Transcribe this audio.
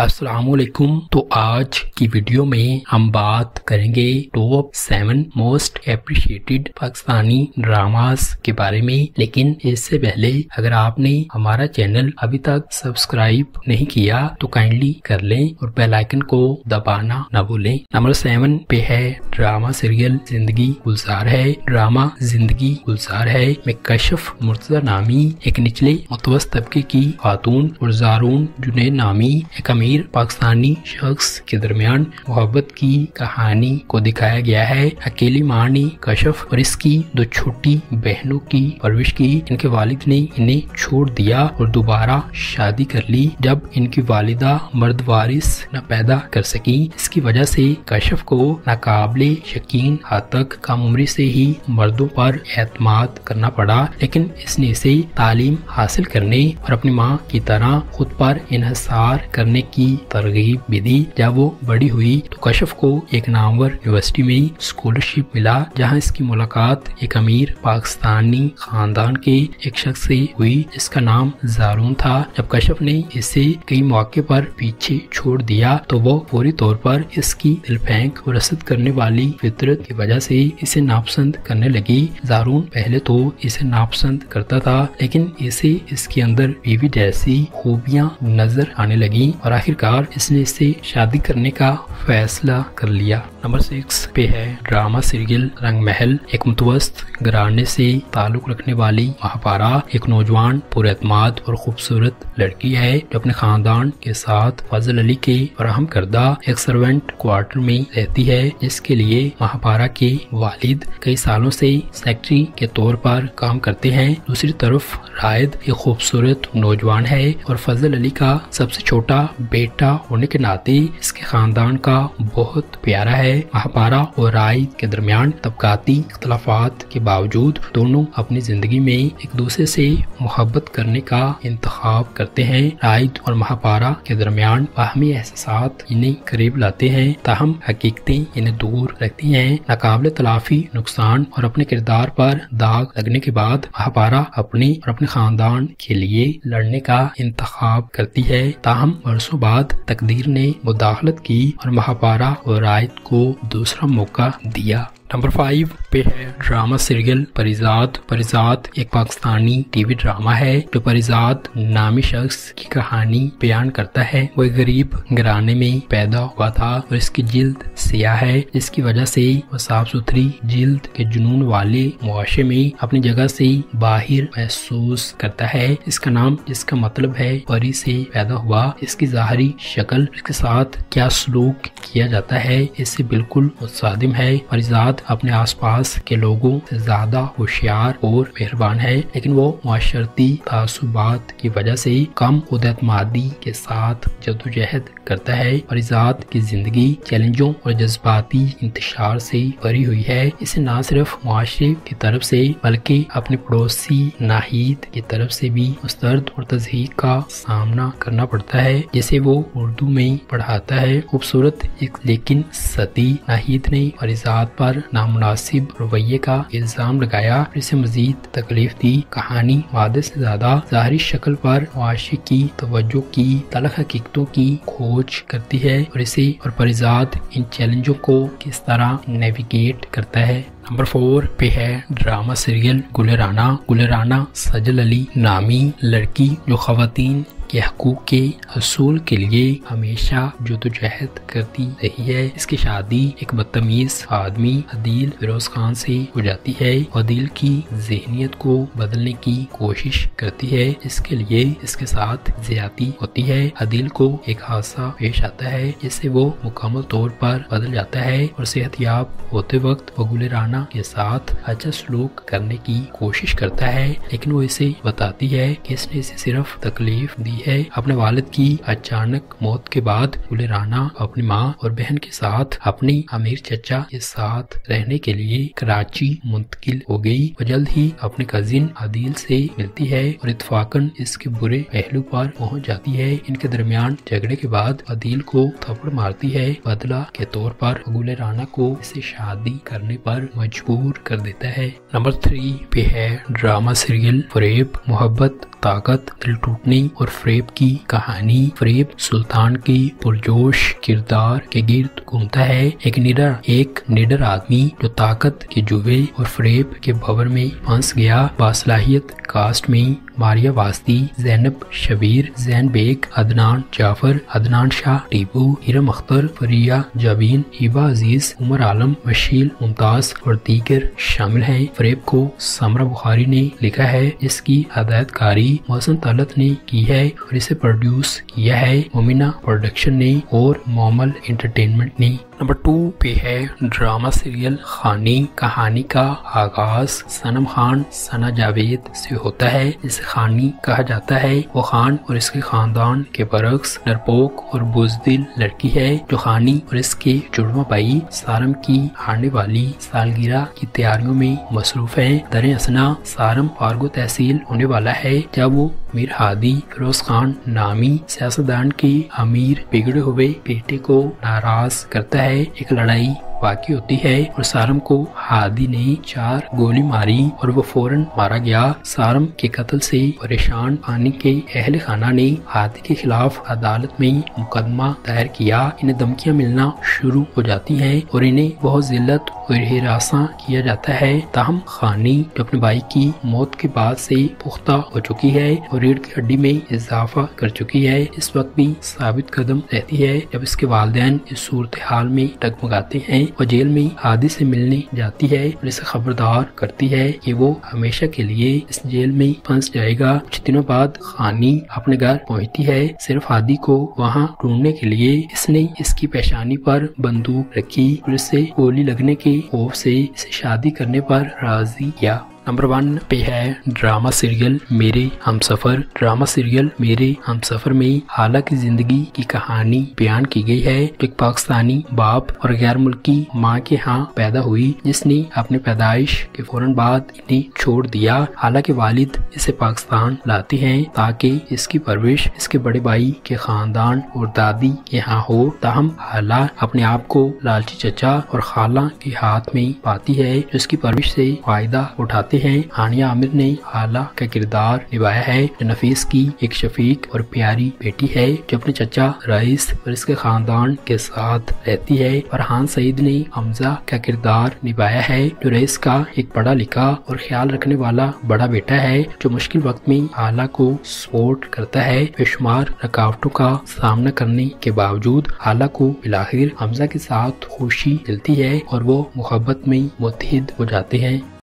अस्सलाम वालेकुम। तो आज की वीडियो में हम बात करेंगे top 7 most appreciated Pakistani dramas के बारे में। लेकिन इससे पहले अगर आपने हमारा चैनल अभी तक सब्सक्राइब नहीं किया तो काइंडली कर लें और बेल आइकन को दबाना न भूलें। नंबर 7 पे है ड्रामा सीरियल जिंदगी गुलजार है। ड्रामा जिंदगी गुलजार है में कशफ मुर्तजा नामी एक निचले मुतवस्त तबके की खातून और जारून जुनैद नामी एक अमीर पाकिस्तानी शख्स के दरमियान मोहब्बत की कहानी को दिखाया गया है। अकेली माँ ने कशफ और इसकी 2 छोटी बहनों की परवरिश की। इनके वालिद ने इन्हें छोड़ दिया और दोबारा शादी कर ली जब इनकी वालिदा मर्द वारिस न पैदा कर सकी। इसकी वजह से कशफ को नाकाबिले यकीन हद तक कम उम्र से ही मर्दों पर एतमाद करना पड़ा, लेकिन इसने इसे तालीम हासिल करने और अपनी माँ की तरह खुद पर इन्हिसार करने की तरगीब भी दी। जब वो बड़ी हुई तो कशफ को एक नामवर यूनिवर्सिटी में स्कॉलरशिप मिला, जहाँ इसकी मुलाकात एक अमीर पाकिस्तानी खानदान के एक शख्स से हुई जिसका नाम जारून था। जब कशफ ने इसे कई मौके पर पीछे छोड़ दिया तो वो फौरी तौर पर इसकी दिलफेंक और रसद करने वाली फितरत की वजह से इसे नापसंद करने लगी। जारून पहले तो इसे नापसंद करता था, लेकिन इसे इसके अंदर बीवी जैसी खूबियां नजर आने लगी और आखिरकार इसने इससे शादी करने का फैसला कर लिया। नंबर 6 पे है ड्रामा सीरियल रंग महल। एक मुतवस्त घराने से ताल्लुक रखने वाली महापारा एक नौजवान पुरएतमाद और खूबसूरत लड़की है जो अपने खानदान के साथ फजल अली के फराहम करदा एक सर्वेंट क्वार्टर में रहती है, जिसके लिए महापारा के वालिद कई सालों से सेक्रेटरी के तौर पर काम करते हैं। दूसरी तरफ रायद एक खूबसूरत नौजवान है और फजल अली का सबसे छोटा बेटा होने के नाते इसके खानदान का बहुत प्यारा है। महापारा और रायद के दरमियान तबकाती इख्तलाफात के बावजूद दोनों अपनी जिंदगी में एक दूसरे से मोहब्बत करने का इंतखाब करते हैं। रायद और महापारा के दरमियान बाहमी एहसास इन्हें करीब लाते हैं, ताहम हकीकतें इन्हें दूर रखती हैं। नाकाबिले तलाफी नुकसान और अपने किरदार पर दाग लगने के बाद महापारा अपने और अपने खानदान के लिए लड़ने का इंतखाब करती है। ताहम बरसों बाद तकदीर ने मुदाखलत की और महापारा और रायद को दूसरा मौका दिया। नंबर 5 पे है ड्रामा सीरियल परिजात। परिजात एक पाकिस्तानी टीवी ड्रामा है जो परिजात नामी शख्स की कहानी बयान करता है। वो एक गरीब घराने में पैदा हुआ था और इसकी जिल्द सियाह है, जिसकी वजह से वो साफ सुथरी जिल्द के जुनून वाले मुआशरे में अपनी जगह से बाहर महसूस करता है। इसका नाम जिसका मतलब है परी से पैदा हुआ। इसकी ज़ाहरी शक्ल, इसके साथ क्या सलूक किया जाता है, इससे बिल्कुल मुतसादिम है। परिजात अपने आसपास के लोगों से ज्यादा होशियार और मेहरबान है, लेकिन वो मुआशरती तासुबात की वजह से कम खुद-एतमादी के साथ जद्दोजहद करता है। परिजात की जिंदगी चैलेंजों और जज्बाती इंतशार से भरी हुई है। इसे न सिर्फ मुआशरे की तरफ से बल्कि अपने पड़ोसी नाहिद की तरफ से भी मुस्तरद और तज़हीक का सामना करना पड़ता है, जिसे वो उर्दू में पढ़ाता है। खूबसूरत लेकिन सती नाहिद ने परिजात पर नामुनासिब रवैये का इल्जाम लगाया, इसे मजीद तकलीफ दी। कहानी वादे से ज्यादा ज़ाहरी शक्ल पर मुआशरे की तवज्जो की तलख हकीकतों की खोज करती है और इसे और परिजात इन चैलेंजों को किस तरह नेविगेट करता है। नंबर 4 पे है ड्रामा सीरियल गुलेराना। गुलेराना सजल अली नामी लड़की जो खवातीन के हकूक के हसूल के लिए हमेशा जद्दोजहद करती रही है। इसकी शादी एक बदतमीज आदमी अदील फिरोज खान से हो जाती है। अदील की ज़हनियत को बदलने की कोशिश करती है, इसके लिए इसके साथ ज्यादती होती है। अदील को एक हादसा पेश आता है जिससे वो मुकम्मल तौर पर बदल जाता है और सेहतयाब होते वक्त वो गुलेराना के साथ अच्छा सलूक करने की कोशिश करता है, लेकिन वो इसे बताती है कि इसने इसे सिर्फ तकलीफ दी है। अपने वालिद की अचानक मौत के बाद गुलेराना अपनी माँ और बहन के साथ अपनी अमीर चचा के साथ रहने के लिए कराची मुंतकिल हो गई। वो जल्द ही अपने कजिन अदील से मिलती है और इत्तफाकन इसके बुरे पहलू पर पहुँच जाती है। इनके दरमियान झगड़े के बाद अदील को थप्पड़ मारती है। बदला के तौर पर गुलेराना को इसे शादी करने पर मजबूर कर देता है। नंबर 3 पे है ड्रामा सीरियल फरेब। मोहब्बत, ताकत, दिल टूटने और فریب کی کہانی فریب سلطان کی پرجوش کردار کے گرد گھومتا ہے۔ ایک نڈر آدمی جو طاقت کے جوے اور فریب کے بھور میں پھنس گیا، باصلاحیت کاسٹ میں ماریا واسطی، زینب شبیر، زین بیگ، عدنان جعفر، عدنان شاہ ٹیپو، ہیرم اختر، فریہ جابین، ہبہ عزیز، عمر عالم، وشیل ممتاز اور دیگر شامل ہیں۔ فریب کو سمرہ بخاری نے لکھا ہے، جس کی ہدایت کاری محسن طلعت نے کی ہے اور اسے پروڈیوس کیا ہے مومنہ پروڈکشن نے اور مومل انٹرٹینمنٹ نے۔ نمبر 2 پہ ہے ڈرامہ سیریل خانی۔ کہانی کا آغاز صنم خان ثنا جاوید سے ہوتا ہے، جسے خانی کہا جاتا ہے۔ وہ خان اور اس کے خاندان کے برعکس ڈرپوک اور بزدل لڑکی ہے، جو خانی اور اس کے جڑواں بھائی سارم کی آنے والی سالگرہ کی تیاریوں میں مصروف ہیں۔ در اثنا سارم فارغ تحصیل ہونے والا ہے جب وہ میر ہادی فیروز خان نامی سیاستدان کے امیر بگڑے ہوئے بیٹے کو ناراض کرتا ہے۔ ایک لڑائی واقع ہوتی ہے اور سارم کو ہادی نے 4 گولی ماری اور وہ فوراً مارا گیا۔ سارم کے قتل سے پریشان خانی کے اہل خانہ نے ہادی کے خلاف عدالت میں مقدمہ دائر کیا۔ انہیں دھمکیاں ملنا شروع ہو جاتی ہیں اور انہیں بہت ذلت اور ہراساں کیا جاتا ہے۔ تاہم خانی جو اپنے بھائی کی موت کے بعد سے پختہ ہو چکی ہے اور ریڑھ کی ہڈی میں اضافہ کر چکی ہے، اس وقت بھی ثابت قدم رہتی ہے۔ جب اس کے والدین اس صورتحال میں ڈگمگاتے ہیں، وہ جیل میں ہادی سے ملنے جاتی ہے اور اسے خبردار کرتی ہے کہ وہ ہمیشہ کے لیے اس جیل میں پھنس جائے گا۔ کچھ دنوں بعد خانی اپنے گھر پہنچتی ہے، صرف ہادی کو وہاں ڈھونڈنے کے لیے۔ اس نے اس کی پیشانی پر بندوق رکھی اور اسے گولی لگنے کے خوف سے اسے شادی کرنے پر راضی کیا۔ نمبر 1 پہ ہے ڈرامہ سیریل میرے ہمسفر۔ ڈرامہ سیریل میرے ہمسفر میں حالہ کی زندگی کی کہانی بیان کی گئی ہے، جو ایک پاکستانی باپ اور غیر ملکی ماں کے ہاں پیدا ہوئی، جس نے اپنے پیدائش کے فوراً بعد انہیں چھوڑ دیا۔ حالہ کے والد اسے پاکستان لاتے ہیں تاکہ اس کی پرورش اس کے بڑے بھائی کے خاندان اور دادی کے ہاں ہو۔ تاہم حالہ اپنے آپ کو لالچی چچا اور خالہ کے ہاتھ میں پاتی ہے، جو اس کی پرورش سے فائدہ اٹھاتے ہیں۔ ہانیہ عامر نے حالہ کا کردار نبھایا ہے، جو نفیس کی ایک شفیق اور پیاری بیٹی ہے، جو اپنے چچا رئیس اور اس کے خاندان کے ساتھ رہتی ہے۔ فرحان سعید نے حمزہ کا کردار نبھایا ہے، جو رئیس کا ایک پڑھا لکھا اور خیال رکھنے والا بڑا بیٹا ہے، جو مشکل وقت میں حالہ کو سپورٹ کرتا ہے۔ بے شمار رکاوٹوں کا سامنا کرنے کے باوجود حالہ کو بالآخر حمزہ کے ساتھ خوشی ملتی ہے اور وہ محبت میں متحد ہو جاتے ہیں۔